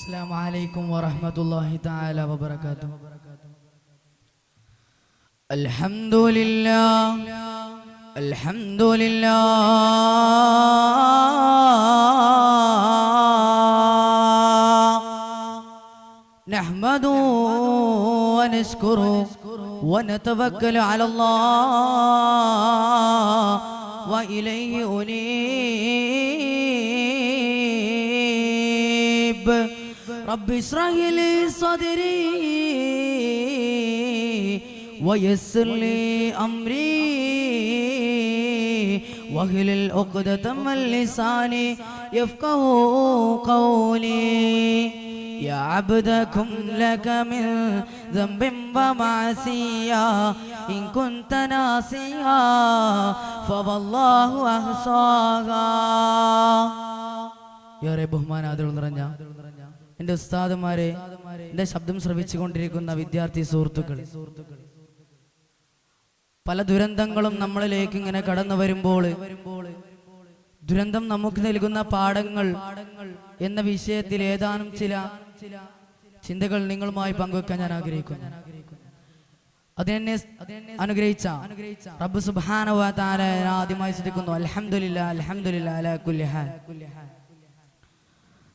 السلام عليكم ورحمة الله تعالى وبركاته. الحمد لله الحمد لله نحمده ونشكره ونتوكل على الله وإليه أنيب. رب اشرح لي صدري ويسر لي أمري واحلل عقدة من لساني يفقهوا قولي. يا عبدكم لك من ذنب ومعصية إن كنت ناسيا فوالله أحصاها. ഏറെ ബഹുമാനാദരവ് നിറഞ്ഞ എൻ്റെ ഉസ്താദുമാരെ, എൻ്റെ ശബ്ദം ശ്രവിച്ചുകൊണ്ടിരിക്കുന്ന വിദ്യാർത്ഥി സുഹൃത്തുക്കൾ, പല ദുരന്തങ്ങളും നമ്മളിലേക്ക് ഇങ്ങനെ കടന്നു വരുമ്പോൾ ദുരന്തം നമുക്ക് നൽകുന്ന പാഠങ്ങൾ എന്ന വിഷയത്തിൽ ഏതാനും ചില ചിന്തകൾ നിങ്ങളുമായി പങ്കുവെക്കാൻ ഞാൻ ആഗ്രഹിക്കുന്നു. അതിനെ അനുഗ്രഹിച്ച റബ്ബ് സുബ്ഹാനഹു വ തആല ആദ്യമായി സ്തുതിക്കുന്നു. അൽഹംദുലില്ലാ അൽഹംദുലില്ലാ അലാ കുല്ലി ഹാൽ.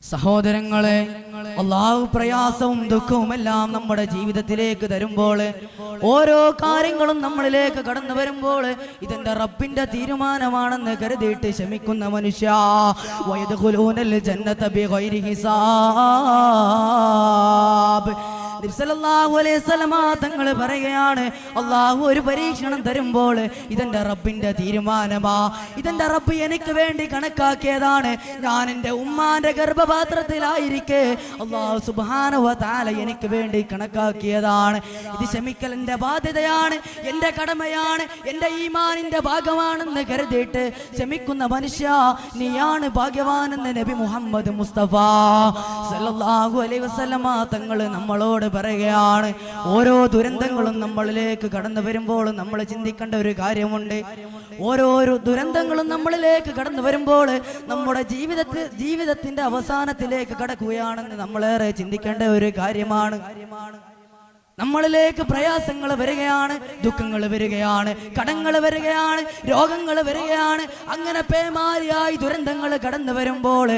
സഹോദരങ്ങളെ, അല്ലാഹു പ്രയാസവും ദുഃഖവും എല്ലാം നമ്മുടെ ജീവിതത്തിലേക്ക് തരുമ്പോൾ, ഓരോ കാര്യങ്ങളും നമ്മളിലേക്ക് കടന്നു വരുമ്പോൾ ഇതെന്റെ റബ്ബിന്റെ തീരുമാനമാണെന്ന് കരുതിയിട്ട് ക്ഷമിക്കുന്ന മനുഷ്യ വയദ്ഖുലൂനൽ ജന്നത ബിഗൈരി ഹിസാബ്. നബി സല്ലല്ലാഹു അലൈഹി വസല്ലമ തങ്ങൾ പറയുകയാണ്, അല്ലാഹു ഒരു പരീക്ഷണം തരുമ്പോൾ ഇതെന്റെ റബ്ബിന്റെ തീരുമാനമാ, ഇതെന്റെ റബ്ബ് എനിക്ക് വേണ്ടി കണക്കാക്കിയതാണ്. ഞാൻ എൻ്റെ ഉമ്മാന്റെ ഗർഭപാത്രത്തിലായിരിക്കെ അല്ലാഹു സുബ്ഹാനഹു വ തആല എനിക്ക് വേണ്ടി കണക്കാക്കിയതാണ്. ഇത് ക്ഷമിക്കൽ എൻ്റെ ബാധ്യതയാണ്, എൻ്റെ കടമയാണ്, എൻ്റെ ഈമാനിന്റെ ഭാഗമാണെന്ന് കരുതിയിട്ട് ക്ഷമിക്കുന്ന മനുഷ്യ നീയാണ് ഭാഗ്യവാനെന്ന് നബി മുഹമ്മദ് മുസ്തഫ സല്ലല്ലാഹു അലൈഹി വസല്ലമ തങ്ങൾ നമ്മളോട് പറയുകയാണ്. ഓരോ ദുരന്തങ്ങളും നമ്മളിലേക്ക് കടന്നു വരുമ്പോൾ നമ്മൾ ചിന്തിക്കേണ്ട ഒരു കാര്യമുണ്ട്. ഓരോരോ ദുരന്തങ്ങളും നമ്മളിലേക്ക് കടന്നു വരുമ്പോൾ നമ്മുടെ ജീവിതത്തിന്റെ അവസാനത്തിലേക്ക് കടക്കുകയാണെന്ന് നമ്മളേറെ ചിന്തിക്കേണ്ട ഒരു കാര്യമാണ്. നമ്മളിലേക്ക് പ്രയാസങ്ങൾ വരികയാണ്, ദുഃഖങ്ങൾ വരികയാണ്, കടങ്ങൾ വരികയാണ്, രോഗങ്ങൾ വരികയാണ്. അങ്ങനെ പേമാരിയായി ദുരന്തങ്ങൾ കടന്നു വരുമ്പോൾ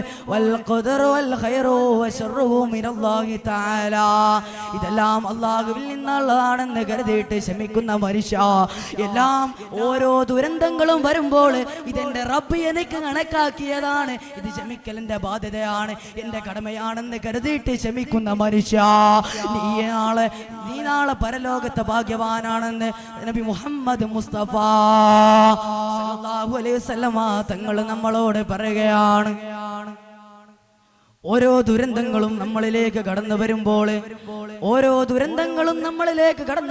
ഇതെല്ലാം അല്ലാഹുവിൽ നിന്നുള്ളതാണെന്ന് കരുതിയിട്ട് ക്ഷമിക്കുന്ന മനുഷ്യ, എല്ലാം ഓരോ ദുരന്തങ്ങളും വരുമ്പോൾ ഇതെന്റെ റബ്ബ് എനിക്ക് കണക്കാക്കിയതാണ്, ഇത് ക്ഷമിക്കലിന്റെ ബാധ്യതയാണ്, എന്റെ കടമയാണെന്ന് കരുതിയിട്ട് ക്ഷമിക്കുന്ന മനുഷ്യ നീ നാളെ പരലോകത്തെ ഭാഗ്യവാനാണെന്ന് നബി മുഹമ്മദ് മുസ്തഫ സല്ലല്ലാഹു അലൈഹി വസല്ലമ തങ്ങൾ നമ്മളോട് പറയുകയാണ്. ഓരോ ദുരന്തങ്ങളും നമ്മളിലേക്ക് കടന്നു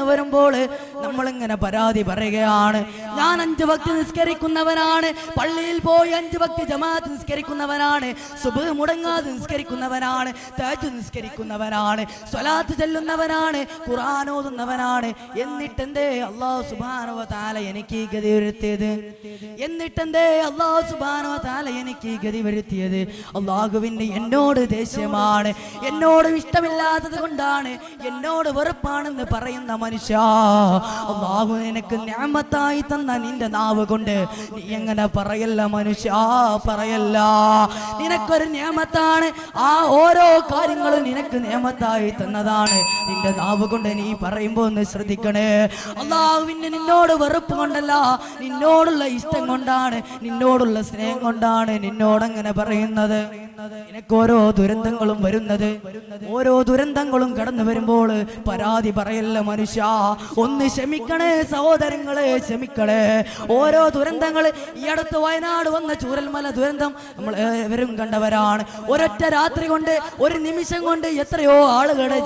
വരുമ്പോൾ നമ്മളിങ്ങനെ പരാതി പറയുകയാണ്. ഞാൻ 5 വക്ത് നിസ്കരിക്കുന്നവനാണ്, പള്ളിയിൽ പോയി 5 വക്ത് ജമാഅത്ത് നിസ്കരിക്കുന്നവനാണ്, സുബ്ഹ് മുടങ്ങാതെ നിസ്കരിക്കുന്നവനാണ്, തഹജ്ജുദ് നിസ്കരിക്കുന്നവനാണ്, സ്വലാത്ത് ചൊല്ലുന്നവനാണ്, ഖുർആൻ ഓതുന്നവനാണ്. എന്നിട്ടെന്തേ അല്ലാഹു സുബ്ഹാനഹു വ തആല എനിക്ക് ഈ ഗതി വരുത്തിയത്? അല്ലാഹുവിന് എന്നോട് ദേഷ്യമാണ്, എന്നോട് ഇഷ്ടമില്ലാത്തത് കൊണ്ടാണ്, എന്നോട് വെറുപ്പാണെന്ന് പറയുന്ന മനുഷ്യ, അല്ലാഹു നിനക്ക് നിഅമത്തായി തന്ന നിന്റെ നാവ് കൊണ്ട് നീ എങ്ങനെ പറയല്ല മനുഷ്യ, പറയല്ല. നിനക്കൊരു നിഅമത്താണ്, ആ ഓരോ കാര്യങ്ങളും നിനക്ക് നിഅമത്തായി തന്നതാണ്. നിന്റെ നാവ് കൊണ്ട് നീ പറയുമ്പോ ഒന്ന് ശ്രദ്ധിക്കണേ. അല്ലാഹുവിന് നിന്നോട് വെറുപ്പ് കൊണ്ടല്ല, നിന്നോടുള്ള ഇഷ്ടം കൊണ്ടാണ്, നിന്നോടുള്ള സ്നേഹം കൊണ്ടാണ് നിന്നോടങ്ങനെ പറയുന്നത്. നിനക്ക് ഓരോ ദുരന്തങ്ങളും വരുന്നത്, ഓരോ ദുരന്തങ്ങളും കടന്നു വരുമ്പോൾ പരാതി പറയല്ല മനുഷ്യ, ഒന്ന് ക്ഷമിക്കണേ സഹോദരങ്ങളെ, ക്ഷമിക്കണേ. ഓരോ ദുരന്തങ്ങൾ, ഈ അടുത്ത് വയനാട് വന്ന ചൂരൽമല ദുരന്തം നമ്മൾ ഏവരും കണ്ടവരാണ്. ഒരൊറ്റ രാത്രി കൊണ്ട്, ഒരു നിമിഷം കൊണ്ട് എത്രയോ ആളുകളുടെ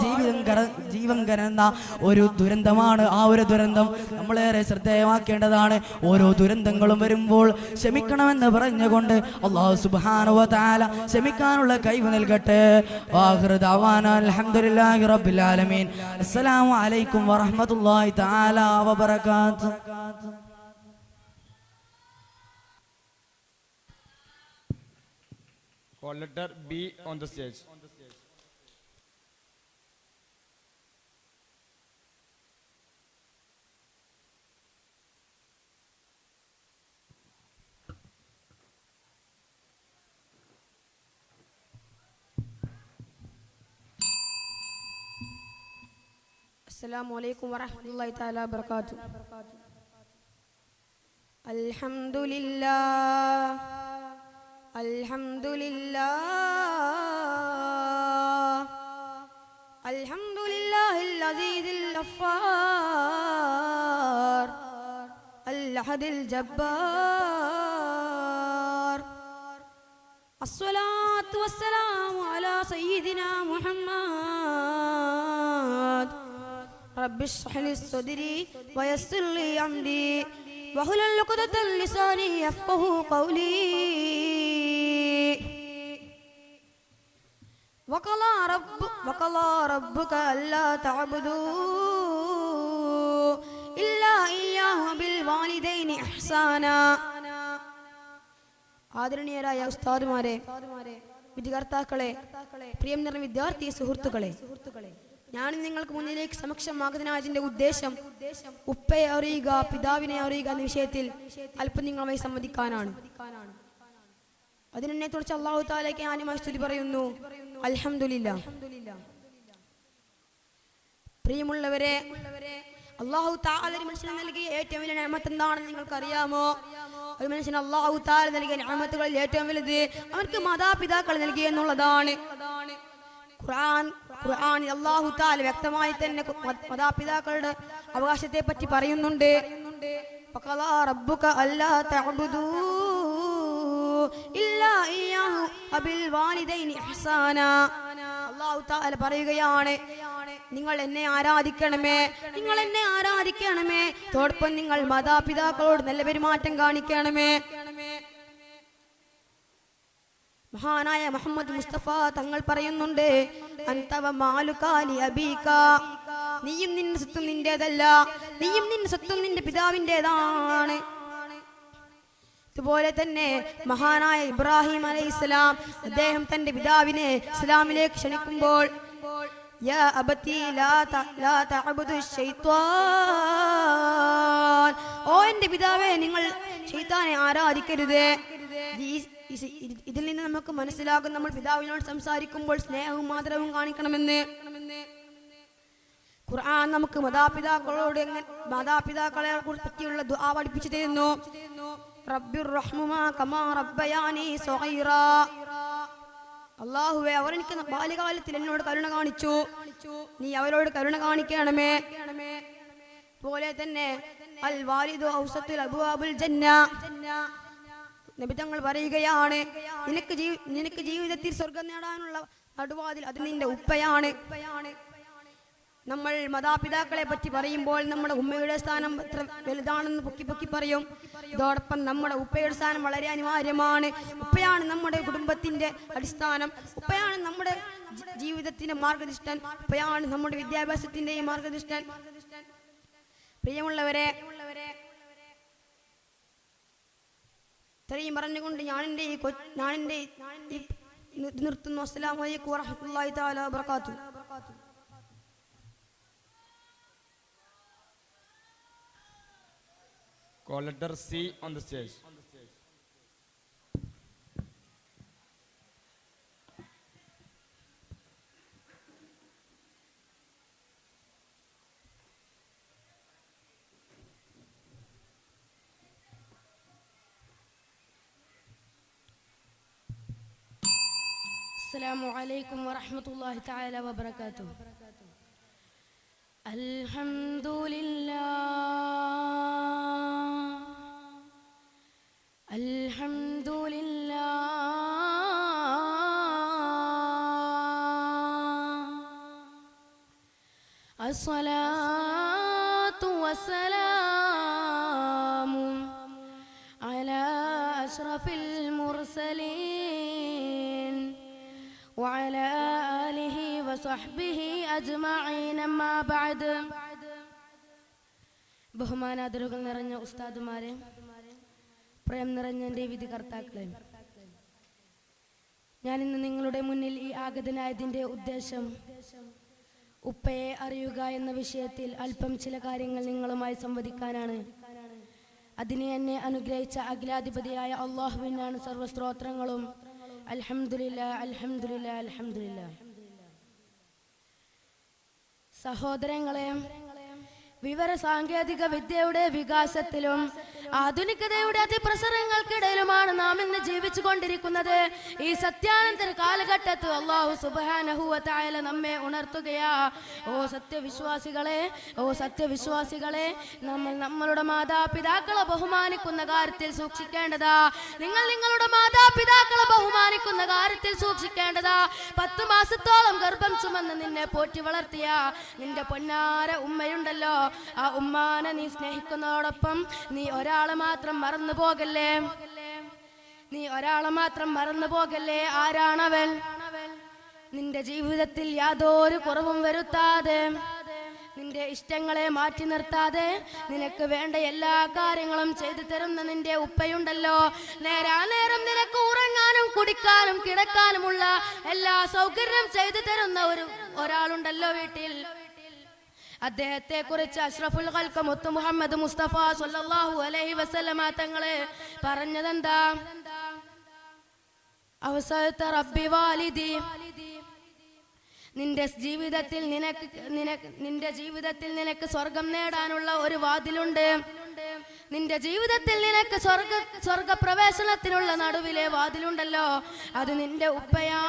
ജീവൻ കരന്ന ഒരു ദുരന്തമാണ് ആ ഒരു ദുരന്തം. നമ്മളേറെ ശ്രദ്ധേയമാക്കേണ്ടതാണ്. ഓരോ ദുരന്തങ്ങളും വരുമ്പോൾ ക്ഷമിക്കണമെന്ന് പറഞ്ഞുകൊണ്ട് അല്ലാഹു സുബ്ഹാനഹു വ തആല ക്ഷമിക്കാനുള്ള കഴിവ് നൽകട്ടെ. ആഖിറു ദഅവാന അൽഹംദുലില്ലാഹി റബ്ബിൽ ആലമീൻ. അസ്സലാമു അലൈക്കും വറഹ്മത്തുള്ളാഹി തആല വബറകാതുഹു. Call letter B on the stage. السلام عليكم ورحمة الله تعالى وبركاته. الحمد لله الحمد لله الحمد لله العزيز الغفار الأحد الجبار الصلاة والسلام على سيدنا محمد رب اشرح لي صدري ويسر لي أمري واحلل عقدة من لساني يفقهوا قولي وقضى ربك ألا تعبدوا إلا إياه وبالوالدين إحسانا. ആദരണീയരായ ഉസ്താദുമാരെ, വിദ്യാർത്ഥികളെ, പ്രിയം നിറഞ്ഞ വിദ്യാർത്ഥി സുഹൃത്തുക്കളെ, ഞാൻ നിങ്ങൾക്ക് മുന്നിലേക്ക് സമക്ഷമാകുന്നതിന്റെ ഉദ്ദേശം ഉപ്പയെ അറിയുക, പിതാവിനെ അറിയുക എന്ന വിഷയത്തിൽ അല്പം നിങ്ങളുമായി സംവദിക്കാനാണ്. അതിനെന്നെ കുറിച്ച് അല്ലാഹു തആലയ്ക്ക് ആദ്യമായി സ്തുതി പറയുന്നു. അൽഹംദുലില്ലാ. പ്രിയമുള്ളവരെ, അല്ലാഹു തആല ഒരു മനുഷ്യന് നൽകിയ ഏറ്റവും വലിയ നിഅമത്ത് എന്താണെന്ന് നിങ്ങൾക്ക് അറിയാമോ? ഒരു മനുഷ്യന് അല്ലാഹു തആല നൽകിയ നിഅമത്തുകളിൽ ഏറ്റവും വലുത് അവർക്ക് മാതാപിതാക്കൾ നൽകി എന്നുള്ളതാണ്. ഖുർആനിൽ അല്ലാഹു തആല വ്യക്തമായി തന്നെ മാതാപിതാക്കളുടെ അവകാശത്തെ പറ്റി പറയുന്നുണ്ട്. വഖളാ റബ്ബുക അല്ലാ തഅബുദൂ ഇല്ലാ ഇയ്യാഹു വബിൽ വാലിദൈനി ഇഹ്സാനാ. അല്ലാഹു തആല പറയുകയാണ്, നിങ്ങൾ എന്നെ ആരാധിക്കണമേ, നിങ്ങൾ എന്നെ ആരാധിക്കണമേ, തോടൊപ്പം നിങ്ങൾ മാതാപിതാക്കളോട് നല്ല പെരുമാറ്റം കാണിക്കണമേ. മഹാനായ മുഹമ്മദ് മുസ്തഫ തങ്ങൾ പറയുന്നുണ്ട്, അൻതവ മാലുകാലി അബീക, നീയും നിന്റെ സ്വത്തും നിന്റേതല്ല, നീയും നിന്റെ സ്വത്തും നിന്റെ പിതാവിൻ്റെതാണ്. ഇതുപോലെ തന്നെ മഹാനായ ഇബ്രാഹിം അലൈഹിസ്സലാം അദ്ദേഹം തന്റെ പിതാവിനെ ഇസ്ലാമിലേക്ക് ക്ഷണിക്കുമ്പോൾ, യാ അബതി ലാ തഅബുദു ശൈത്വാൻ, ഓ എന്റെ പിതാവേ, നിങ്ങൾ ശൈത്താനെ ആരാധിക്കരുത്. ഇതിൽ നിന്ന് നമുക്ക് മനസ്സിലാകും നമ്മൾ പിതാവിനോട് സംസാരിക്കുമ്പോൾ സ്നേഹവും ആദരവും കാണിക്കണമെന്ന്. ഖുർആൻ നമുക്ക് മാതാപിതാക്കളെ പറ്റിയുള്ള ദുആ പഠിപ്പിച്ചു തരുന്നു. റബ്ബിർ റഹ്മുമാ കമാ റബ്ബയാനി സഗീറാ. അല്ലാഹുവേ, അവർ എനിക്ക് ബാല്യകാലത്തിൽ എന്നോട് കരുണ കാണിച്ചു, നീ അവരോട് കരുണ കാണിക്കണമേ. പോലെ തന്നെ അൽ വാലിദു ഔസത്തുൽ അബ്വാബുൽ ജന്ന, നബി തങ്ങൾ പറയുകയാണ്, നിനക്ക് ജീവിതത്തിൽ സ്വർഗം നേടാനുള്ള നടുവാതിൽ അത് നിന്റെ ഉപ്പയാണ്. നമ്മൾ മാതാപിതാക്കളെ പറ്റി പറയുമ്പോൾ നമ്മുടെ ഉമ്മയുടെ സ്ഥാനം എത്ര വലുതാണെന്ന് പൊക്കി പറയും. ഇതോടൊപ്പം നമ്മുടെ ഉപ്പയുടെ സ്ഥാനം വളരെ അനിവാര്യമാണ്. ഉപ്പയാണ് നമ്മുടെ കുടുംബത്തിന്റെ അടിസ്ഥാനം, ഉപ്പയാണ് നമ്മുടെ ജീവിതത്തിന്റെ മാർഗദർശകൻ, ഉപ്പയാണ് നമ്മുടെ വിദ്യാഭ്യാസത്തിന്റെയും മാർഗദർശകൻ. പ്രിയമുള്ളവരെ, ഇത്രയും പറഞ്ഞുകൊണ്ട് ഞാൻ നിർത്തുന്നു. അസ്സലാമു അലൈക്കും വറഹ്മത്തുള്ളാഹി തആല വബറകാതുഹു. Call letter C on the stage. السلام عليكم ورحمة الله تعالى وبركاته. الحمد لله الحمد لله الصلاة والسلام على أشرف المرسلين وعلى آله وصحبه أجمعين أما بعد. ബഹുമാനാദരവുകൾ നിറഞ്ഞ ഉസ്താദുമാരെ, പ്രേം നിറഞ്ഞ എൻ്റെ വിധികർത്താക്കളെ, ഞാൻ ഇന്ന് നിങ്ങളുടെ മുന്നിൽ ഈ ആഗതനായതിൻ്റെ ഉദ്ദേശം ഉപ്പയെ അറിയുക എന്ന വിഷയത്തിൽ അല്പം ചില കാര്യങ്ങൾ നിങ്ങളുമായി സംവദിക്കാനാണ്. അതിനെ എന്നെ അനുഗ്രഹിച്ച അഖിലാധിപതിയായ അല്ലാഹുവിനാണ് സർവസ്തോത്രങ്ങളും. അൽഹംദുലില്ലാ അൽഹംദുലില്ലാ അൽഹംദുലില്ലാ. സഹോദരങ്ങളെ, വിവര സാങ്കേതിക വിദ്യയുടെ വികാസത്തിലും ആധുനികതയുടെ അതിപ്രസരങ്ങൾക്കിടയിലുമാണ് നാം ഇന്ന് ജീവിച്ചു കൊണ്ടിരിക്കുന്നത്. ഈ സത്യാനന്തര കാലഘട്ടത്തിൽ അല്ലാഹു സുബ്ഹാനഹു വ തആല നമ്മെ ഉണർത്തുകയാ. ഓ സത്യവിശ്വാസികളെ, നമ്മൾ നമ്മളുടെ മാതാപിതാക്കളെ ബഹുമാനിക്കുന്ന കാര്യത്തിൽ സൂക്ഷിക്കേണ്ടതാ. നിങ്ങൾ നിങ്ങളുടെ മാതാപിതാക്കളെ ബഹുമാനിക്കുന്ന കാര്യത്തിൽ സൂക്ഷിക്കേണ്ടതാ. 10 മാസത്തോളം ഗർഭം ചുമന്ന് നിന്നെ പോറ്റി വളർത്തിയ നിന്റെ പൊന്നാര ഉമ്മയുണ്ടല്ലോ, ആ ഉമ്മാനെ നീ സ്നേഹിക്കുന്നതോടൊപ്പം നീ ഒരാളെ മാത്രം മറന്നു പോകല്ലേ. ആരാണവൻ? നിന്റെ ജീവിതത്തിൽ യാതൊരു കുറവും വരുത്താതെ, നിന്റെ ഇഷ്ടങ്ങളെ മാറ്റി നിർത്താതെ നിനക്ക് വേണ്ട എല്ലാ കാര്യങ്ങളും ചെയ്തു തരുന്ന നിന്റെ ഉപ്പയുണ്ടല്ലോ. നേരം നിനക്ക് ഉറങ്ങാനും കുടിക്കാനും കിടക്കാനുമുള്ള എല്ലാ സൗകര്യം ചെയ്തു തരുന്ന ഒരാളുണ്ടല്ലോ വീട്ടിൽ. അദ്ദേഹത്തെ കുറിച്ച് അഷ്റഫുൽ ഖൽഖ് മുത്ത് മുഹമ്മദ് മുസ്തഫ സ്വല്ലല്ലാഹു അലൈഹി വസല്ലമ തങ്ങളെ പറഞ്ഞതെന്താ? അവസഅത റബ്ബി വാലിദി. നിന്റെ ജീവിതത്തിൽ നിനക്ക് സ്വർഗം നേടാനുള്ള ഒരു വാതിലുണ്ട്. നിന്റെ ജീവിതത്തിൽ നിനക്ക് സ്വർഗപ്രവേശനത്തിനുള്ള നടുവിലെ വാതിലുണ്ടല്ലോ, അത് നിന്റെ ഉപ്പയാ.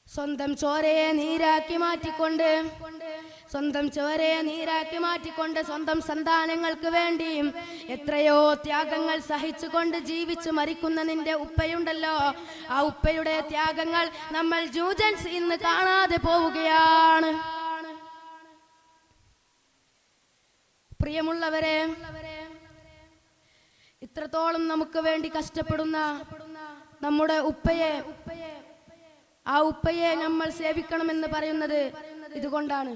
സ്വന്തം ചോരയെ നീരാക്കി മാറ്റിക്കൊണ്ട് സ്വന്തം സന്താനങ്ങൾക്ക് വേണ്ടി എത്രയോ ത്യാഗങ്ങൾ സഹിച്ചുകൊണ്ട് ജീവിച്ചു മരിക്കുന്ന നിന്റെ ഉപ്പയുണ്ടല്ലോ, ആ ഉപ്പയുടെ ത്യാഗങ്ങൾ നമ്മൾ ജൂജൻസ് ഇന്ന് കാണാതെ പോവുകയാണ്. പ്രിയമുള്ളവരെ, ഇത്രത്തോളം നമുക്ക് വേണ്ടി കഷ്ടപ്പെടുന്ന നമ്മുടെ ആ ഉപ്പയെ നമ്മൾ സേവിക്കണമെന്ന് പറയുന്നത് ഇതുകൊണ്ടാണ്.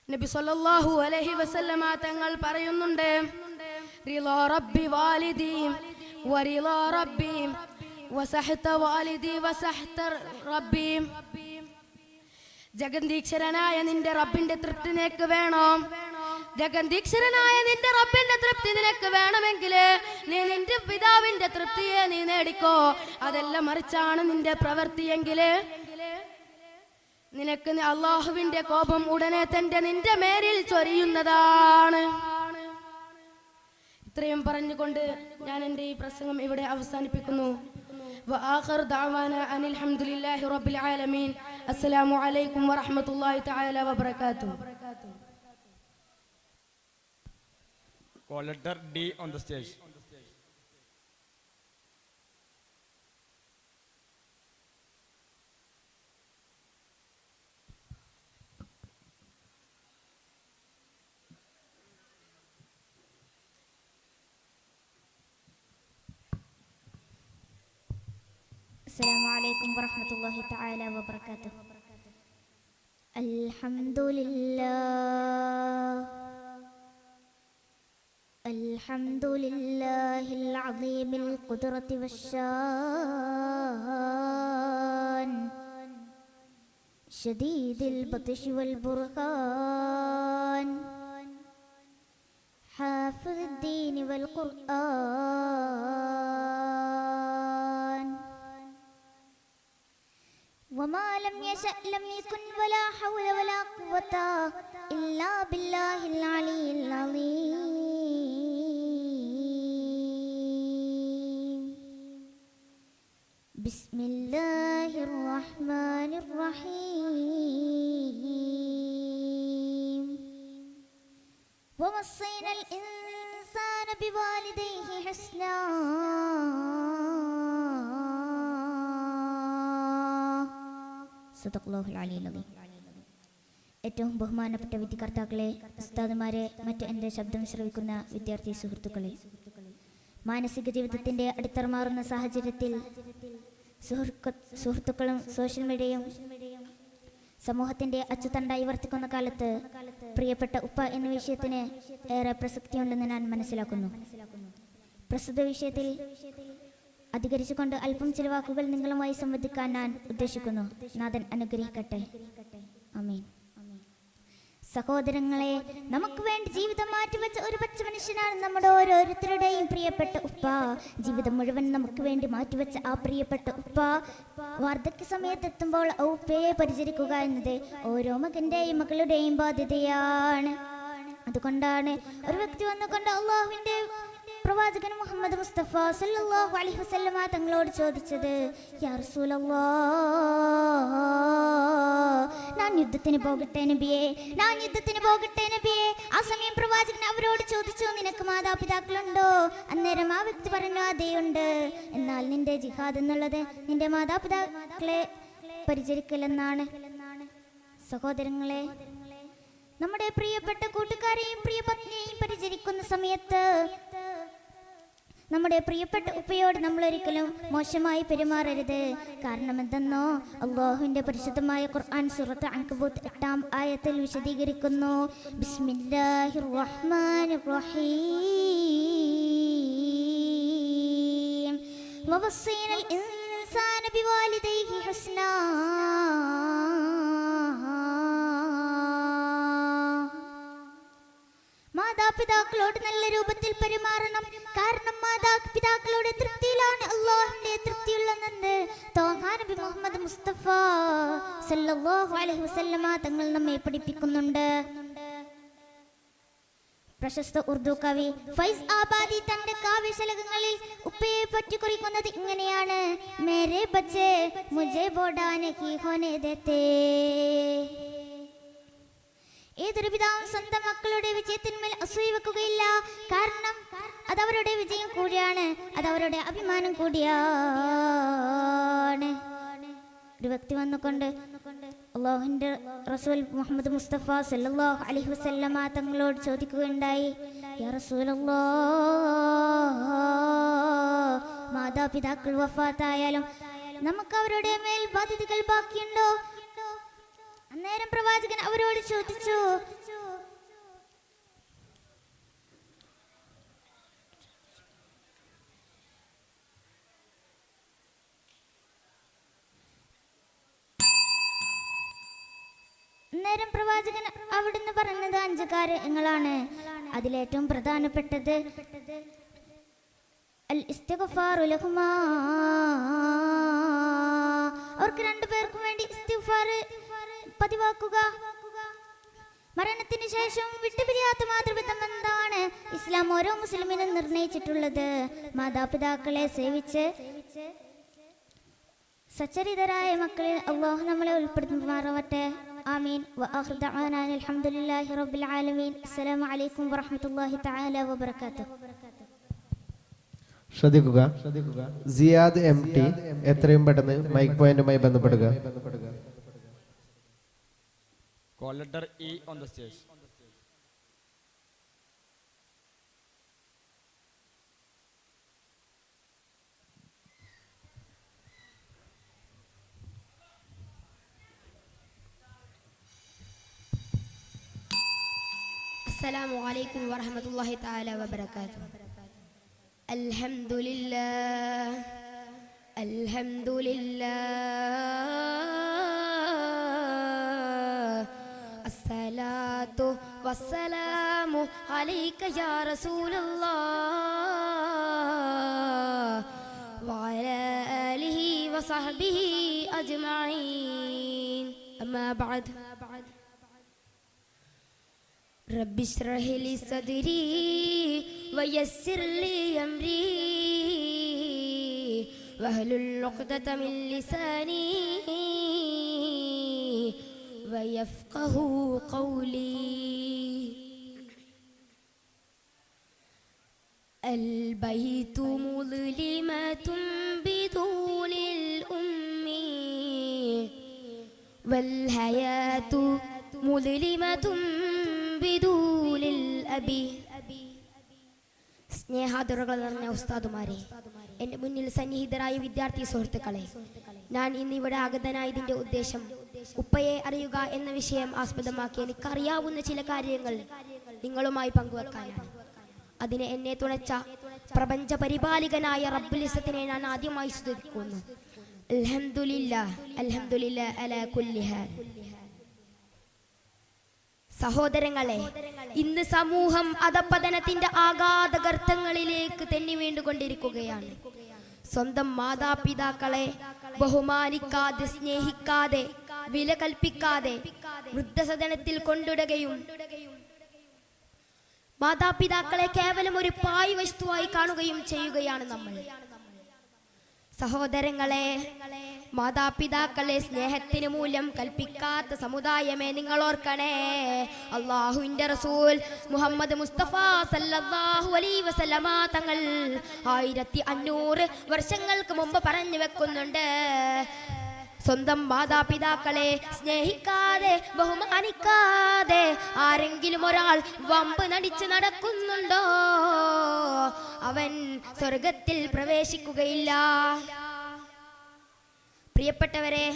നബി സല്ലല്ലാഹു അലൈഹി വസല്ലമ തങ്ങൾ പറയുന്നുണ്ട്, റിളാ റബ്ബി വാലിദി വറിളാ റബ്ബി വസഹത വാലിദി വസഹത റബ്ബി. ജഗദീശ്വരനായ നിന്റെ റബ്ബിന്റെ തൃപ്തി നിനക്ക് വേണോ? ജഗദീശ്വരനായ നിന്റെ റബ്ബിന്റെ തൃപ്തി നിനക്ക് വേണമെങ്കിൽ നീ നിന്റെ പിതാവിന്റെ തൃപ്തിയെ നീ നേടിക്കോ. അതെല്ലാം മറിച്ചാണ് നിന്റെ പ്രവൃത്തിയെങ്കിൽ നിനക്ക് അള്ളാഹുവിന്റെ കോപം ഉടനെ തന്നെ നിന്റെ മേലിൽ ചൊരിയുന്നതാണ്. ഇത്രയും പറഞ്ഞുകൊണ്ട് ഞാൻ എൻ്റെ ഈ പ്രസംഗം ഇവിടെ അവസാനിപ്പിക്കുന്നു. വആഖിറു ദഅവാന അനിൽ ഹംദുലില്ലാഹി റബ്ബിൽ ആലമീൻ. അസ്സലാമു അലൈക്കും വറഹ്മത്തുള്ളാഹി തആല വബറകാതുഹു. Call letter D on the stage. السلام عليكم ورحمة الله تعالى وبركاته. الحمد لله العظيم القدرة والشان، شديد البطش والبرهان، حافظ الدين والقرآن. وما لم يشأ لم يكن، ولا حول ولا قوة إلا بالله العلي العظيم. بسم الله الرحمن الرحيم. ووصينا الإنسان بوالديه حسنا. സദഖല്ലാഹുൽ അലിയ്യുൽ അദീം. ഏറ്റവും ബഹുമാനപ്പെട്ട വിദ്യാർത്ഥികളെ, ഉസ്താദുമാരെ, മറ്റ് എൻ്റെ ശബ്ദം ശ്രവിക്കുന്ന വിദ്യാർത്ഥി സുഹൃത്തുക്കളെ, മാനസിക ജീവിതത്തിൻ്റെ അടിത്തറമാറുന്ന സാഹചര്യത്തിൽ സുഹൃത്തുക്കളും സോഷ്യൽ മീഡിയയും സമൂഹത്തിൻ്റെ അച്ചുതണ്ടായി വർത്തിക്കുന്ന കാലത്ത് പ്രിയപ്പെട്ട ഉപ്പ എന്ന വിഷയത്തിന് ഏറെ പ്രസക്തിയുണ്ടെന്ന് ഞാൻ മനസ്സിലാക്കുന്നു. പ്രസ്തുത വിഷയത്തിൽ അധികരിച്ചുകൊണ്ട് അല്പം ചില വാക്കുകൾ നിങ്ങളുമായി സംവദിക്കാൻ ഞാൻ ഉദ്ദേശിക്കുന്നു. നാഥൻ അനുഗ്രഹിക്കട്ടെ. ആമീൻ. സഹോദരങ്ങളെ, നമുക്ക് വേണ്ടി ജീവിതം മാറ്റിവെച്ച ഒരു പച്ച മനുഷ്യനാണ് നമ്മുടെ ഓരോരുത്തരുടെയും പ്രിയപ്പെട്ട ഉപ്പ. ജീവിതം മുഴുവൻ നമുക്ക് വേണ്ടി മാറ്റിവെച്ച ആ പ്രിയപ്പെട്ട ഉപ്പ വാർദ്ധക്യ സമയത്തെത്തുമ്പോൾ ആ ഉപ്പയെ പരിചരിക്കുക എന്നത് ഓരോ മകന്റെയും മകളുടെയും ബാധ്യതയാണ്. അതുകൊണ്ടാണ് ഒരു വ്യക്തി വന്നുകൊണ്ട് അള്ളാഹുവിന്റെ പ്രവാചകൻ മുഹമ്മദ് മുസ്തഫ സല്ലല്ലാഹു അലൈഹി വസല്ലമ തങ്ങളോട് ചോദിച്ചത്, യാ റസൂലല്ലാഹ്, ഞാൻ യുദ്ധത്തിന് പോകട്ടെ നബിയേ, ഞാൻ യുദ്ധത്തിന് പോകട്ടെ നബിയേ. ആ സമയം പ്രവാചകൻ അവരോട് ചോദിച്ചു, നിനക്ക് മാതാപിതാക്കളുണ്ടോ? അന്നേരം ആ വ്യക്തി പറഞ്ഞു, അതേയുണ്ട്. എന്നാൽ നിന്റെ ജിഹാദ് എന്നുള്ളത് നിന്റെ മാതാപിതാക്കളെ പരിചരിക്കലെന്നാണ്. സഹോദരങ്ങളെ, നമ്മുടെ പ്രിയപ്പെട്ട കൂട്ടുകാരെയും പ്രിയ പത്നിയെയും പരിചരിക്കുന്ന സമയത്ത് നമ്മുടെ പ്രിയപ്പെട്ട ഉപ്പയോട് നമ്മൾ ഒരിക്കലും മോശമായി പെരുമാറരുത്. കാരണം എന്തെന്നോ, അല്ലാഹുവിന്റെ പരിശുദ്ധമായ ഖുർആൻ സൂറത്ത് അൻകബൂത്ത് 8-ാം ആയത്തിൽ വിശദീകരിക്കുന്നു, ബിസ്മില്ലാഹിർ റഹ്മാനിർ റഹീം വവസ്സൈനൽ ഇൻസാന ബിവാലിദൈഹി ഹുസ്നാ. മാതാപിതാക്കളോട് നല്ല രൂപത്തിൽ പെരുമാറണം. കാരണം മാതാപിതാക്കളുടെ തൃപ്തിയിലാണ് അല്ലാഹുവിന്റെ തൃപ്തിയുള്ളതെന്ന് നബി മുഹമ്മദ് മുസ്തഫ സല്ലല്ലാഹു അലൈഹി വസല്ലമ തങ്ങൾ നമ്മെ പഠിപ്പിക്കുന്നുണ്ട്. പ്രശസ്ത ഉറുദു കവി ഫൈസ് ആബാദി തന്റെ കാവ്യശലകങ്ങളിൽ ഉപ്പയെ പറ്റി കുറിക്കുന്നത് ഇങ്ങനെയാണ്, മേരെ ബച്ചേ മുझे ബോഡാ നഹീ ഹോനെ ദേത്തെ. ഏതൊരു പിതാവും സ്വന്തം മക്കളുടെ വിജയത്തിന്മേൽ അസൂയ വെക്കുകയില്ല. കാരണം അത് അവരുടെ വിജയം കൂടിയാണ്, അത് അവരുടെ അഭിമാനം കൂടിയാണ്. ഒരു വ്യക്തി വന്നുകൊണ്ട് അല്ലാഹുവിന്റെ റസൂൽ മുഹമ്മദ് മുസ്തഫ സല്ലല്ലാഹു അലൈഹി വസല്ലമ തങ്ങളോട് ചോദിക്കുകയുണ്ടായി, യാ റസൂലല്ലാഹ്, മാതാപിതാക്കൾ വഫാത്തായാലും നമുക്ക് അവരുടെ മേൽ ബാധ്യതകൾ ബാക്കിയുണ്ടോ? അന്നേരം പ്രവാചകൻ അവരോട് ചോദിച്ചു, അന്നേരം പ്രവാചകൻ അവിടുന്ന് പറഞ്ഞത് 5 കാര്യങ്ങളാണ്. അതിലേറ്റവും പ്രധാനപ്പെട്ടത് അൽ ഇസ്തിഗ്ഫാറു ലഹുമാ, അവർക്ക് 2 പേർക്കും വേണ്ടി ഇസ്തിഗ്ഫാർ പതിവാക്കുക. മരണത്തിന് ശേഷം വിട്ടുപിരിയാത്ത മാതൃബന്ധം എന്താണ് ഇസ്ലാം ഓരോ മുസ്ലിമിനും നിർണയിച്ചിട്ടുള്ളത്. മാതാപിതാക്കളെ സേവിച്ച് സച്ചരിതരായ മക്കളിൽ അല്ലാഹു നമ്മളെ ഉൾപ്പെടുത്തുമാറാവട്ടെ. ആമീൻ. വആഖിറു ദഅവാനാ അൽഹംദുലില്ലാഹി റബ്ബിൽ ആലമീൻ. അസ്സലാമു അലൈക്കും വറഹ്മത്തുള്ളാഹി തആല വബറകാതുഹു. ശ്രദ്ധിക്കുക, സിയാദ് MT എത്രയും പെട്ടെന്ന് മൈക്ക് പോയിന്റുമായി ബന്ധപ്പെടുക. Call letter E on the stage. السلام عليكم ورحمة الله تعالى وبركاته. الحمد لله الحمد لله الصلاة والسلام عليك يا رسول الله وعلى آله وصحبه أجمعين. أما بعد، رب اشرح لي صدري ويسر لي أمري واحلل عقدة من لساني ويفقه قولي. البيت مظلمة بدون الأم والحياة مظلمة بدون الأب. സ്നേഹാദരങ്ങൾ നിറഞ്ഞ ഉസ്താദുമാരെ, എൻ്റെ മുന്നിൽ സന്നിഹിതരായ വിദ്യാർത്ഥി സുഹൃത്തുക്കളെ, ഞാൻ ഇന്നിവിടെ ആഗതനായതിൻ്റെ ഉദ്ദേശം ഉപ്പയെ അറിയുക എന്ന വിഷയം ആസ്പദമാക്കി എനിക്കറിയാവുന്ന ചില കാര്യങ്ങൾ നിങ്ങളുമായി പങ്കുവെക്കാനാണ്. അതിന് എന്നെ തുണച്ച പ്രപഞ്ച പരിപാലികനായ റബ്ബുൽ ഇസ്സത്തിനെ ഞാൻ ആദ്യമായി സ്തുതിക്കുന്നു. അൽഹംദുലില്ലാഹ് അൽഹംദുലില്ലാഹ് അലാ കുല്ലി ഹാൽ. സഹോദരങ്ങളെ, ഇന്ന് സമൂഹം അധപ്പതനത്തിന്റെ ആഘാത ഗർത്തങ്ങളിലേക്ക് തെന്നി വീണ്ടുകൊണ്ടിരിക്കുകയാണ്. സ്വന്തം മാതാപിതാക്കളെ ബഹുമാനിക്കാതെ, സ്നേഹിക്കാതെ, വില കൽപ്പിക്കാതെ വൃദ്ധസദനത്തിൽ കൊണ്ടിടുകയും മാതാപിതാക്കളെ കേവലം ഒരു പായ് വസ്തുവായി കാണുകയും ചെയ്യുകയാണ് നമ്മൾ. സഹോദരങ്ങളെ, മാതാപിതാക്കളെ സ്നേഹത്തിന് മൂല്യം കൽപ്പിക്കാത്ത സമുദായമേ നിങ്ങൾ ഓർക്കണേ. അള്ളാഹുവിന്റെ റസൂൽ മുഹമ്മദ് മുസ്തഫ സല്ലല്ലാഹു അലൈഹി വസല്ലമ തങ്ങൾ 1500 വർഷങ്ങൾക്ക് മുമ്പ് പറഞ്ഞു വെക്കുന്നുണ്ട്, സ്വന്തം മാതാപിതാക്കളെ സ്നേഹിക്കാതെ, ബഹുമാനിക്കാതെ ആരെങ്കിലും ഒരാൾ വമ്പ് നടിച്ച് നടക്കുന്നുണ്ടോ, അവൻ സ്വർഗത്തിൽ പ്രവേശിക്കുകയില്ല. പ്രിയപ്പെട്ടവരെ,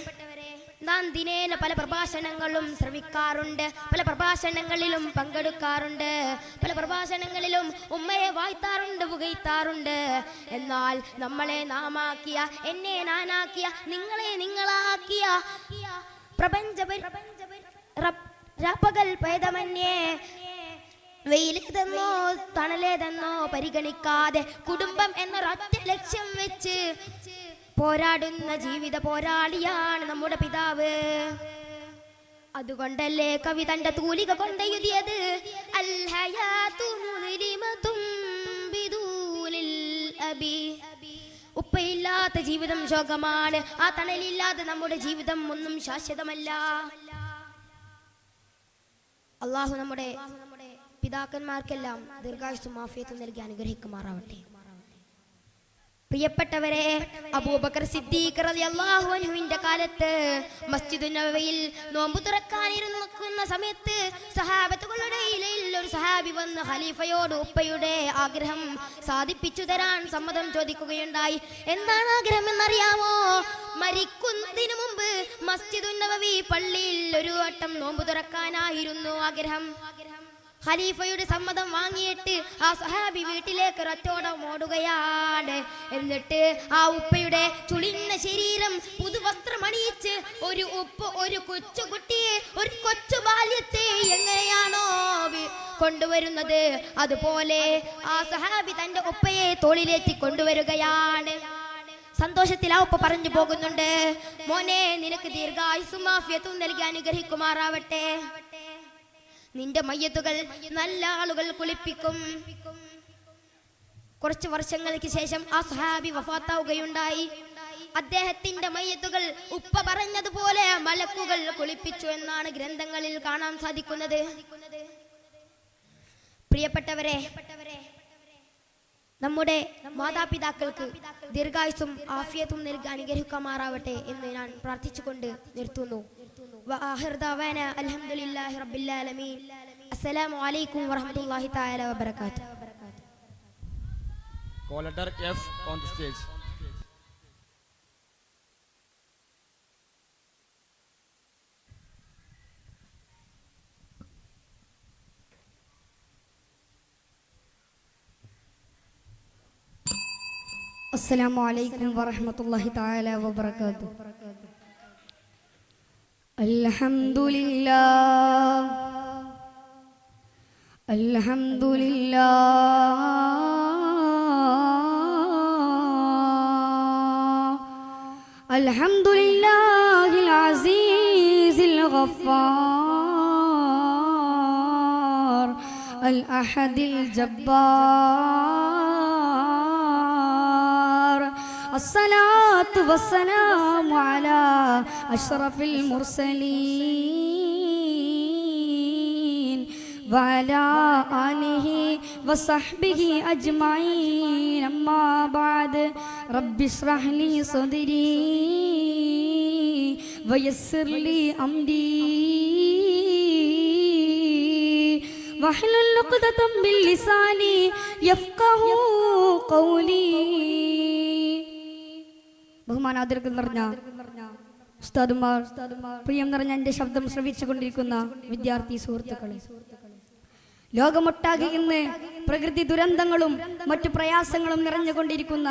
നാം ദിനേന പല പ്രഭാഷണങ്ങളും ശ്രവിക്കാറുണ്ട്, പല പ്രഭാഷണങ്ങളിലും പങ്കെടുക്കാറുണ്ട്, പല പ്രഭാഷണങ്ങളിലും ഉമ്മയെ വാഴ്ത്താറുണ്ട്, പുകഴ്ത്താറുണ്ട്. എന്നാൽ നമ്മളെ നാമാക്കിയ, എന്നെ നാനാക്കിയ, നിങ്ങളെ നിങ്ങളാക്കിയ പകൽ ഭേദമന്യേ വെയിലേതെന്നോ തണലേതെന്നോ പരിഗണിക്കാതെ കുടുംബം എന്നൊരൊറ്റ ലക്ഷ്യം വെച്ച് പോരാടുന്ന ജീവിത പോരാളിയാണ് നമ്മുടെ പിതാവ്. അതുകൊണ്ടല്ലേ കവി തന്റെ തൂലിക കൊണ്ടെഴുതിയത്, അൽ ഹയാതു മുദ്രിമതും ബിദൂനിൽ അബി. ഉപ്പയില്ലാത്ത ജീവിതം ശോകമാണ്, ആ തണലില്ലാതെ നമ്മുടെ ജീവിതം ഒന്നും ശാശ്വതമല്ല. അള്ളാഹു നമ്മുടെ പിതാക്കന്മാർക്കെല്ലാം ദീർഘായുസ്സും ആഫിയത്തും നൽകി അനുഗ്രഹിക്കുമാറാവട്ടെ. പ്രിയപ്പെട്ടവരെ, അബൂബക്കർ സിദ്ദീഖ് റളിയല്ലാഹു അൻഹുവിന്റെ കാലത്ത് മസ്ജിദുൻ നബവിയിൽ നോമ്പ് തുറക്കാനിരുന്ന സമയത്ത് സഹാബത്തുകളുടെ ഇടയിൽ ഒരു സഹാബി വന്ന് ഖലീഫയോട് ഉപ്പയുടെ ആഗ്രഹം സാധിപ്പിച്ചു തരാൻ സമ്മതം ചോദിക്കുകയുണ്ടായി. എന്താണ് ആഗ്രഹം എന്നറിയാമോ? മരിക്കുന്നതിന് മുമ്പ് മസ്ജിദുൻ നബവി പള്ളിയിൽ ഒരു വട്ടം നോമ്പ് തുറക്കാനായിരുന്നു ആഗ്രഹം. ഖലീഫയുടെ സമ്മതം വാങ്ങിയിട്ട് ആ സഹാബി വീട്ടിലേക്ക് ഒരൊറ്റോടം ഓടുകയാണ്. എന്നിട്ട് ആ ഉപ്പയുടെ ചുളിഞ്ഞ ശരീരം പുതുവസ്ത്രം അണിയിച്ച് ഒരു കൊച്ചുകുട്ടിയെ, ഒരു കൊച്ചു ബാല്യത്തെ എങ്ങനെയാണോ കൊണ്ടുവരുന്നത്, അതുപോലെ ആ സഹാബി തന്റെ ഉപ്പയെ തോളിലേറ്റി കൊണ്ടുവരികയാണ്. സന്തോഷത്തിൽ ആ ഉപ്പ പറഞ്ഞു പോകുന്നുണ്ട്, മോനെ, നിനക്ക് ദീർഘായുസ്സും ആഫിയത്തും നൽകി അനുഗ്രഹിക്കുമാറാവട്ടെ. നിന്റെ മയ്യത്തുകൾ നല്ല ആളുകൾ കുളിപ്പിക്കും. കുറച്ച് വർഷങ്ങൾക്ക് ശേഷം ആ സഹാബി വഫാത്താവുകയുണ്ടായി. അദ്ദേഹത്തിന്റെ മയ്യത്തുകൾ ഉപ്പ പറഞ്ഞതുപോലെ മലക്കുകൾ കുളിപ്പിച്ചു എന്നാണ് ഗ്രന്ഥങ്ങളിൽ കാണാൻ സാധിക്കുന്നത്. പ്രിയപ്പെട്ടവരെ, നമ്മുടെ മാതാപിതാക്കൾക്ക് ദീർഘായുസ്സും ആഫിയത്തും നൽകി അനുഗ്രഹിക്കുമാറാവട്ടെ എന്ന് ഞാൻ പ്രാർത്ഥിച്ചുകൊണ്ട് നിർത്തുന്നു. അൽഹംദുലില്ലാഹി റബ്ബിൽ ആലമീൻ. അസ്സലാമു അലൈക്കും വറഹ്മത്തുള്ളാഹി തആല വബറകാതുഹു. Call letter F on the stage. അസ്സലാമു അലൈക്കും വറഹ്മത്തുള്ളാഹി തആല വബറകാതുഹു. അൽഹംദുലില്ലാഹ് അൽഹംദുലില്ലാഹ് അൽഹംദുലില്ലാഹിൽ അസീസിൽ ഗഫ്ഫാർ അൽ അഹദിൽ ജബ്ബാർ. الصلاة والسلام على أشرف المرسلين وعلى آله وصحبه أجمعين. أما بعد، رب اشرح لي صدري ويسر لي أمري واحلل عقدة من لساني يفقهوا قولي. ബഹുമാനാദരങ്ങൾ നിറഞ്ഞ ഉസ്താദുമാർ, പ്രിയം നിറഞ്ഞ എൻ്റെ ശബ്ദം ശ്രവിച്ചു കൊണ്ടിരിക്കുന്ന വിദ്യാർത്ഥി സുഹൃത്തുക്കളെ, ലോകമൊട്ടാകെ ഇന്ന് പ്രകൃതി ദുരന്തങ്ങളും മറ്റു പ്രയാസങ്ങളും നിറഞ്ഞുകൊണ്ടിരിക്കുന്ന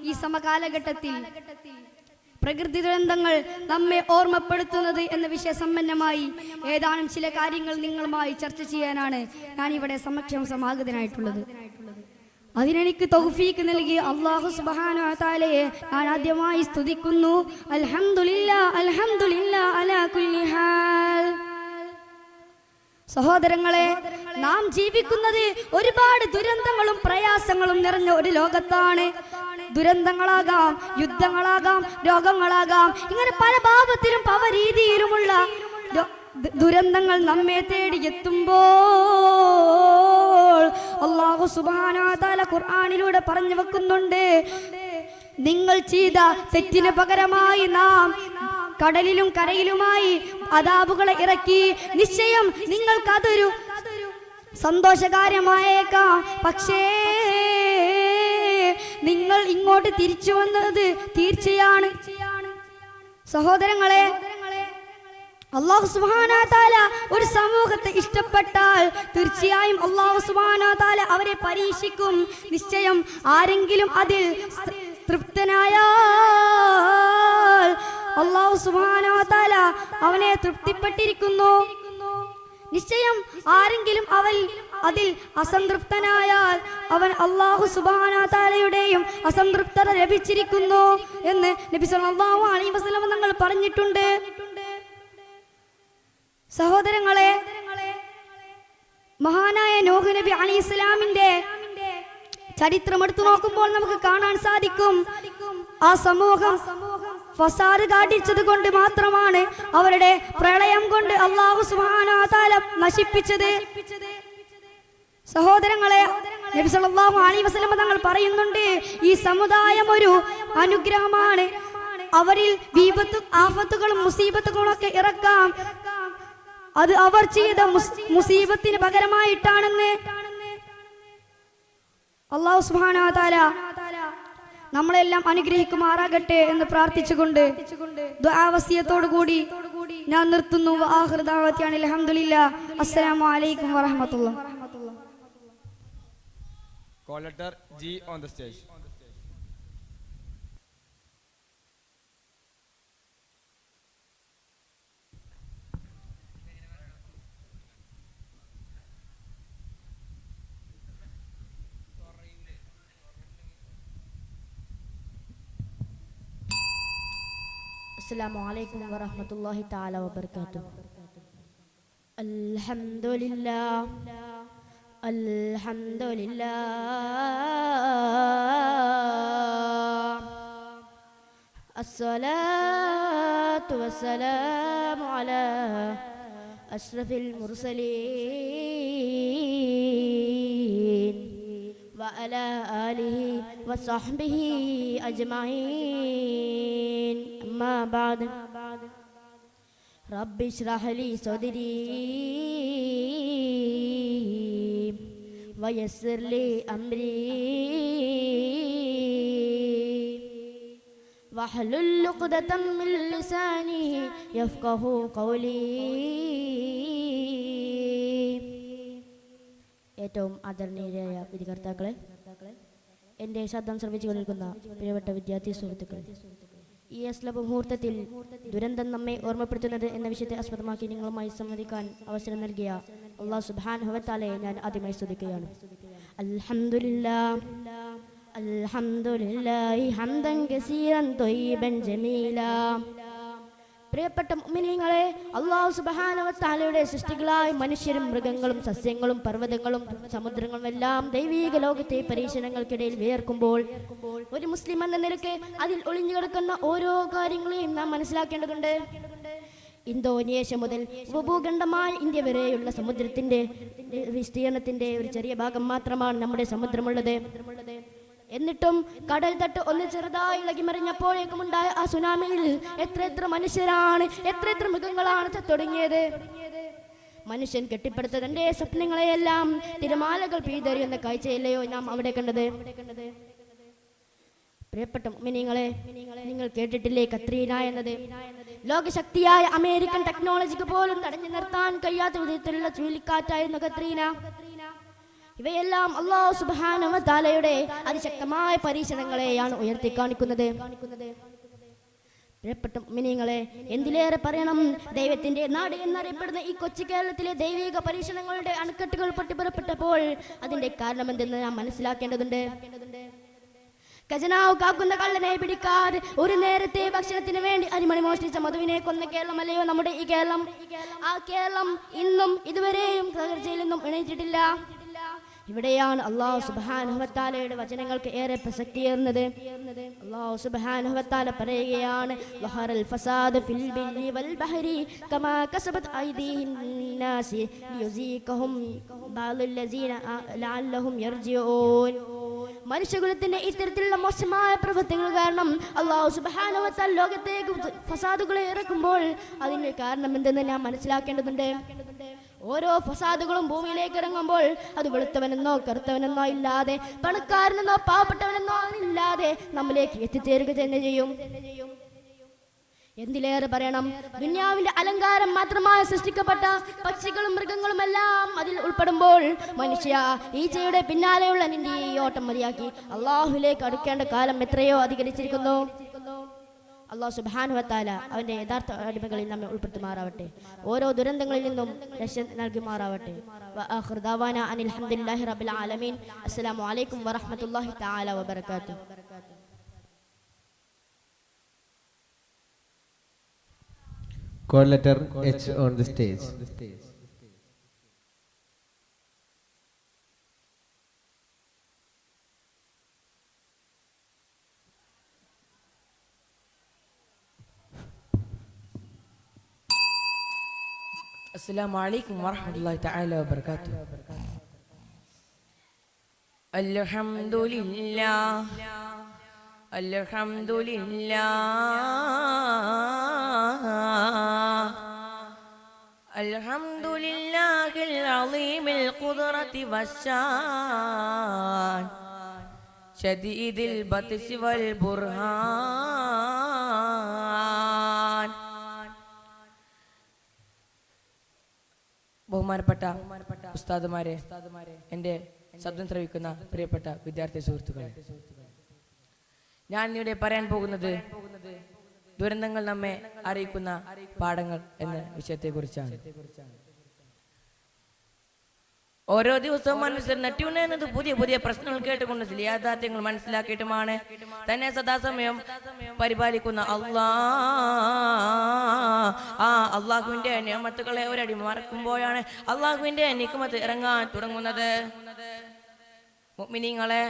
ഈ സമകാലഘട്ടത്തിൽ പ്രകൃതി ദുരന്തങ്ങൾ നമ്മെ ഓർമ്മപ്പെടുത്തുന്നത് എന്ന വിഷയസമ്പന്നമായി ഏതാനും ചില കാര്യങ്ങൾ നിങ്ങളുമായി ചർച്ച ചെയ്യാനാണ് ഞാൻ ഇവിടെ സമക്ഷം സമാഗതനായിട്ടുള്ളത്. അതിനെനിക്ക് തൗഫീക്ക് നൽകി അല്ലാഹു സുബ്ഹാനഹു വ തആലയെ ഞാൻ ആദ്യമായി സ്തുതിക്കുന്നു. അൽഹംദുലില്ലാഹ് അൽഹംദുലില്ലാഹ് അലാ കുല്ലി ഹാൽ. സഹോദരങ്ങളെ, നാം ജീവിക്കുന്നത് ഒരുപാട് ദുരന്തങ്ങളും പ്രയാസങ്ങളും നിറഞ്ഞ ഒരു ലോകത്താണ്. ദുരന്തങ്ങളാകാം, യുദ്ധങ്ങളാകാം, രോഗങ്ങളാകാം, ഇങ്ങനെ പല ഭാവത്തിലും പല രീതിയിലുമുള്ള ദുരന്തങ്ങൾ നമ്മെ തേടി എത്തുമ്പോൾ അല്ലാഹു സുബ്ഹാനഹു വ തആല ഖുർആനിലൂടെ പറഞ്ഞു വെക്കുന്നുണ്ട്, നിങ്ങൾ ചെയ്ത തെറ്റിന് പകരമായി നാം കടലിലും കരയിലുമായി അദാബുകളെ ഇറക്കി. നിശ്ചയം നിങ്ങൾക്കതൊരു സന്തോഷകാര്യമായേക്കാം, പക്ഷേ നിങ്ങൾ ഇങ്ങോട്ട് തിരിച്ചു വന്നത് തീർച്ചയാണ്. സഹോദരങ്ങളെ, അല്ലാഹു സുബ്ഹാനഹു വ തആല ഒരു സമൂഹത്തെ ഇഷ്ടപ്പെട്ടാൽ തീർച്ചയായും അല്ലാഹു സുബ്ഹാനഹു വ തആല അവരെ പരീക്ഷിക്കും. നിശ്ചയം ആരെങ്കിലും അതിൽ തൃപ്തനായാൽ അല്ലാഹു സുബ്ഹാനഹു വ തആല അവനെ തൃപ്തിപ്പെട്ടിരിക്കുന്നു. നിശ്ചയം ആരെങ്കിലും അതിൽ അസംതൃപ്തനായാൽ അവൻ അല്ലാഹു സുബ്ഹാനഹു വ തആലയുടെയും അസംതൃപ്തത ലഭിച്ചിരിക്കുന്നു എന്ന് നബി സല്ലല്ലാഹു അലൈഹി വസല്ലം തങ്ങൾ പറഞ്ഞിട്ടുണ്ട്. സഹോദരങ്ങളെ, മഹാനായ നൂഹ് നബി അലൈഹിസ്സലാമിന്റെ ചരിത്രം എടുത്തു നോക്കുമ്പോൾ നമുക്ക് കാണാൻ സാധിക്കും, ആ സമൂഹം ഫസാദ് കാട്ടിച്ചത് കൊണ്ട് മാത്രമാണ് അവരുടെ പ്രളയം കൊണ്ട് അല്ലാഹു സുബ്ഹാനഹു വ തആല നശിപ്പിച്ചത്. സഹോദരങ്ങളെ, നബി സല്ലല്ലാഹു അലൈഹി വസല്ലം തങ്ങൾ പറയുന്നുണ്ട്, ഈ സമുദായം ഒരു അനുഗ്രഹമാണ്. അവരിൽ വിപത്തും ആഫത്തുകളും മുസീബത്തുകളും ഒക്കെ ഇറക്കാം, അത് അവർ ചെയ്ത മുസീബത്തിന് പകരമായിട്ടാണെന്ന്. അല്ലാഹു സുബ്ഹാനഹു വ തആല നമ്മളെല്ലാം അനുഗ്രഹിക്കുമാറാകട്ടെ എന്ന് പ്രാർത്ഥിച്ചുകൊണ്ട് ദുആ വസിയത്തോടു കൂടി ഞാൻ നിർത്തുന്നു. ആഖിറു ദഅവാതി അൽഹംദുലില്ലാഹ്. അസ്സലാമു അലൈക്കും വറഹ്മത്തുള്ളാഹി. Call letter G on the stage. അസ്സലാമു അലൈക്കും വറഹ്മത്തുള്ളാഹി തആല വബറകാതുഹു. അൽഹംദുലില്ലാഹ് അൽഹംദുലില്ലാഹ് അസ്സലാത്തു വസ്സലാമു അലാ അഷ്റഫിൽ മുർസലീൻ وعلى آله وصحبه أجمعين أما بعد رب اشرح لي صدري ويسر لي أمري واحلل عقدة من لساني يفقه قولي. ഏറ്റവും ആദരണീയരായ വിധികർത്താക്കളെ, എൻ്റെ ശബ്ദം ശ്രവിച്ചു കൊണ്ടിരിക്കുന്ന പ്രിയപ്പെട്ട വിദ്യാർത്ഥി സുഹൃത്തുക്കളെ, ഈ അസ്ലഭ മുഹൂർത്തത്തിൽ ദുരന്തം നമ്മെ ഓർമ്മപ്പെടുത്തുന്നത് എന്ന വിഷയത്തെ ആസ്പദമാക്കി നിങ്ങളുമായി സംവദിക്കാൻ അവസരം നൽകിയ അല്ലാഹു സുബ്ഹാനഹു വ തആലയെ ഞാൻ ആദ്യമായി സ്തുതിക്കുകയാണ്. അൽഹംദുലില്ലാഹ് അൽഹംദുലില്ലാഹി ഹംദൻ കസീറൻ ത്വയ്യിബൻ ജമീലാ. പ്രിയപ്പെട്ട മുഅ്മിനീങ്ങളെ, അല്ലാഹു സുബ്ഹാനഹു വ തആലയുടെ സൃഷ്ടികളായ മനുഷ്യരും മൃഗങ്ങളും സസ്യങ്ങളും പർവ്വതങ്ങളും സമുദ്രങ്ങളും എല്ലാം ദൈവീക ലോകത്തെ പരീക്ഷണങ്ങൾക്കിടയിൽ വിയർക്കുമ്പോൾ ഒരു മുസ്ലിം എന്ന നിലയ്ക്ക് അതിൽ ഒളിഞ്ഞു കിടക്കുന്ന ഓരോ കാര്യങ്ങളെയും നാം മനസ്സിലാക്കേണ്ടതുണ്ട്. ഇന്തോനേഷ്യ മുതൽ ഉപഭൂഖണ്ഡമായ ഇന്ത്യ വരെയുള്ള സമുദ്രത്തിന്റെ വിസ്തീർണത്തിന്റെ ഒരു ചെറിയ ഭാഗം മാത്രമാണ് നമ്മുടെ സമുദ്രമുള്ളത്. എന്നിട്ടും കടൽ തട്ട് ഒന്ന് ചെറുതായി ഇളകിമറിഞ്ഞപ്പോഴേക്കും ഉണ്ടായ ആ സുനാമിയിൽ എത്ര മനുഷ്യരാണ്, എത്ര മൃഗങ്ങളാണ് ചത്തൊടുങ്ങിയത്. മനുഷ്യൻ കെട്ടിപ്പടുത്ത തന്റെ സ്വപ്നങ്ങളെയെല്ലാം തിരമാലകൾ പിഴുതെറിയുന്ന കാഴ്ചയല്ലയോ നാം അവിടെ കണ്ടത്. പ്രിയപ്പെട്ട മുഅ്മിനീങ്ങളെ, നിങ്ങൾ കേട്ടിട്ടില്ലേ കത്രീന എന്നത്? ലോകശക്തിയായ അമേരിക്കൻ ടെക്നോളജിക്ക് പോലും തടഞ്ഞു നിർത്താൻ കഴിയാത്ത വിധത്തിലുള്ള ചുഴലിക്കാറ്റായിരുന്നു കത്രീന. ഇവയെല്ലാം അല്ലാഹു സുബ്ഹാനഹു വ തആലയുടെ അതിശക്തമായ പരീക്ഷണങ്ങളെയാണ് ഉയർത്തി കാണിക്കുന്നത്. പ്രിയപ്പെട്ട മുഅ്മിനീങ്ങളെ, എന്തിലേറെ പറയണം, ദൈവത്തിന്റെ നാട് എന്നറിയപ്പെടുന്ന ഈ കൊച്ചു കേരളത്തിലെ ദൈവിക പരീക്ഷണങ്ങളുടെ അണക്കെട്ടുകൾ പൊട്ടിപ്പുറപ്പെട്ടപ്പോൾ അതിന്റെ കാരണമെന്തെന്ന് നാം മനസ്സിലാക്കേണ്ടതുണ്ട്. ഖജനാവ് കാക്കുന്ന കള്ളനെ പിടിക്കാതെ ഒരു നേരത്തെ ഭക്ഷണത്തിന് വേണ്ടി അരിമണി മോഷ്ടിച്ച മധുവിനെ കൊന്ന കേരളമല്ലയോ നമ്മുടെ ഈ കേരളം. ആ കേരളം ഇന്നും ഇതുവരെയും തകർച്ചയിൽ നിന്നും എണീറ്റിട്ടില്ല. ഇവിടെയാണ് അല്ലാഹു സുബ്ഹാനഹു വ തആലയുടെ വചനങ്ങൾക്ക് ഏറെ പ്രസക്തിയേറുന്നത്. അല്ലാഹു സുബ്ഹാനഹു വ തആല പറയുകയാണ്, ലഹറൽ ഫസാദു ഫിൽ ബിർരി വൽ ബഹരി കമാ കസബത് ഐദീഹിൻ നാസി ലിയുസീകഹും ബഅദൽ ലസീന ലഅല്ലഹും യർജിഊൻ. മനുഷ്യകുലത്തിന്റെ ഇത്തരത്തിലുള്ള മോശമായ പ്രവൃത്തികൾ കാരണം അല്ലാഹു സുബ്ഹാനഹു വ തആല ലോകത്തേക്ക് ഫസാദുകളെ ഇറക്കുമ്പോൾ അതിന്റെ കാരണം എന്തെന്ന് നാം മനസ്സിലാക്കേണ്ടതുണ്ട്. ഓരോ ഫസാദുകളും ഭൂമിയിലേക്ക് ഇറങ്ങുമ്പോൾ അത് വെളുത്തവനെന്നോ കറുത്തവനെന്നോ ഇല്ലാതെ, പണക്കാരനെന്നോ പാവപ്പെട്ടവനെന്നോ ഇല്ലാതെ നമ്മിലേക്ക് എത്തിച്ചേരുക തന്നെ ചെയ്യും. എന്തിലേറെ പറയണം, ദുനിയാവിന്റെ അലങ്കാരം മാത്രമായി സൃഷ്ടിക്കപ്പെട്ട പക്ഷികളും മൃഗങ്ങളും എല്ലാം അതിൽ ഉൾപ്പെടുമ്പോൾ മനുഷ്യ ഈച്ചയുടെ പിന്നാലെയുള്ള നിന്റെ ഈ ഓട്ടം മതിയാക്കി അള്ളാഹുലേക്ക് അടുക്കേണ്ട കാലം എത്രയോ അധികരിച്ചിരിക്കുന്നു. അല്ലാഹു സുബ്ഹാനഹു വ തആല അവന്റെ യഥാർത്ഥ അടിമകളിൽ നമ്മെ ഉൾപ്പെടുത്തുമാറാവട്ടെ. ഓരോ ദുരന്തങ്ങളിൽ നിന്നും രക്ഷ നൽകുമാറാവട്ടെ. വആഖിറു ദഅവാനാ അനിൽ ഹംദുലില്ലാഹി റബ്ബിൽ ആലമീൻ. അസ്സലാമു അലൈക്കും വറഹ്മത്തുള്ളാഹി തആല വബറകാതുഹു. Call letter H on the stage. السلام عليكم ورحمة الله تعالى وبركاته. الحمد لله الحمد لله الحمد لله العظيم القدرة والشان شديد البطش والبرهان. ബഹുമാനപ്പെട്ട ഉസ്താദുമാരെ, എൻ്റെ ശബ്ദം ശ്രവിക്കുന്ന പ്രിയപ്പെട്ട വിദ്യാർത്ഥി സുഹൃത്തുക്കളെ, ഞാൻ ഇവിടെ പറയാൻ പോകുന്നത് ദുരന്തങ്ങൾ നമ്മെ അറിയിക്കുന്ന പാഠങ്ങൾ എന്ന വിഷയത്തെക്കുറിച്ചാണ്. ഓരോ ദിവസവും മനുഷ്യർ നെറ്റ്യൂൺ എന്നത് പുതിയ പുതിയ പ്രശ്നങ്ങൾ കേട്ടുകൊണ്ട് യാഥാർത്ഥ്യങ്ങൾ മനസ്സിലാക്കിയിട്ടുമാണ് തന്നെ സദാസമയം പരിപാലിക്കുന്ന അള്ളാഹുവിന്റെ നിഅമത്തുകളെ ഒരടി മറക്കുമ്പോഴാണ് അള്ളാഹുവിന്റെ നിക്മത്ത് ഇറങ്ങാൻ തുടങ്ങുന്നത്. മുഅ്മിനീങ്ങളെ,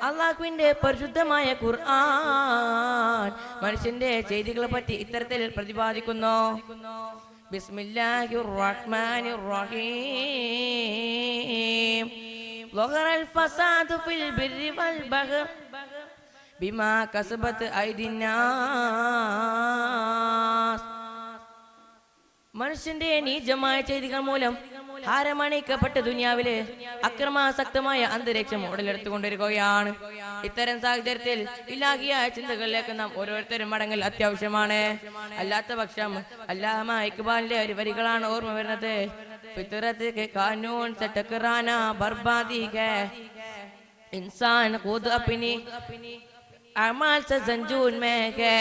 അള്ളാഹുവിന്റെ പരിശുദ്ധമായ ഖുർആൻ മനുഷ്യന്റെ ചെയ്തികളെ പറ്റി ഇത്തരത്തിൽ പ്രതിപാദിക്കുന്നു. ബിസ്മില്ലാഹിർ റഹ്മാനിർ റഹീം. ലഹറൽ ഫസാദു ഫിൽ ബിർരി വൽ ബഹർ ബിമാ കസബത് ഐദിൻ നാസ്. മനുഷ്യന്റെ നീചമായ ചെയ്തികൾ മൂലം ഹാരമണിക്കപ്പെട്ട ദുനിയാവില് അക്രമാസക്തമായ അന്തരീക്ഷം ഉടലെടുത്തുകൊണ്ടിരിക്കുകയാണ്. ഇത്തരം സാഹചര്യത്തിൽ ഇലാഹിയായ ചിന്തകളിലേക്ക് നാം ഓരോരുത്തരും മടങ്ങൽ അത്യാവശ്യമാണ്. അല്ലാത്ത പക്ഷം അല്ലാമ ഇക്ബാലിന്റെ ഒരു വരികളാണ് ഓർമ്മ വരുന്നത്. ഫിത്രത്ത് കെ കാനൂൻ സെ ടകറാനാ ബർബാദി കെ ഇൻസാൻ ഖുദ് അപ്നി അമാൽ സെ സഞ്ജൂൻ മേ കെ.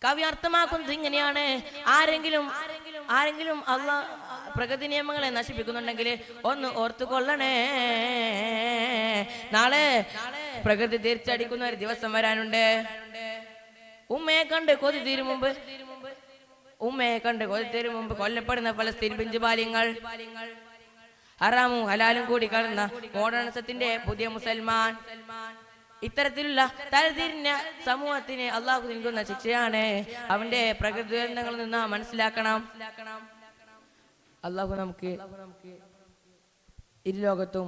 കവി അർത്ഥമാക്കുന്നത് ഇങ്ങനെയാണ്: ആരെങ്കിലും അള്ളാഹ് പ്രകൃതി നിയമങ്ങളെ നശിപ്പിക്കുന്നുണ്ടെങ്കിൽ ഒന്ന് ഓർത്തുകൊള്ളണേ, നാളെ പ്രകൃതി തിരിച്ചടിക്കുന്ന ഒരു ദിവസം വരാനുണ്ട്. ഉമ്മയെ കണ്ട് കൊതി തീരും മുമ്പ് കൊല്ലപ്പെടുന്ന ഫലസ്തീൻ പിഞ്ചു ബാല്യങ്ങൾ, ഹറാമും ഹലാലും കൂടി കലർന്ന മോഡേണിസത്തിന്റെ പുതിയ മുസൽമാൻ. ഇത്തരത്തിലുള്ള തലതിരിഞ്ഞ സമൂഹത്തിന് അള്ളാഹു നൽകുന്ന ശിക്ഷയാണ്. അവന്റെ പ്രകൃതി ദുരന്തങ്ങളിൽ നിന്ന് മനസ്സിലാക്കണം. അള്ളാഹു നമുക്ക് ഇരുലോകത്തും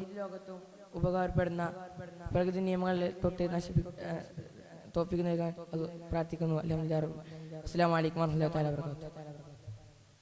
ഉപകാരപ്പെടുന്ന പ്രകൃതി നിയമങ്ങളിൽ തൊട്ട് തോൽപ്പിക്കുന്ന പ്രാർത്ഥിക്കുന്നു. അസ്സലാമു അലൈക്കും വറഹ്മത്തുള്ളാഹി വബറകാതുഹു.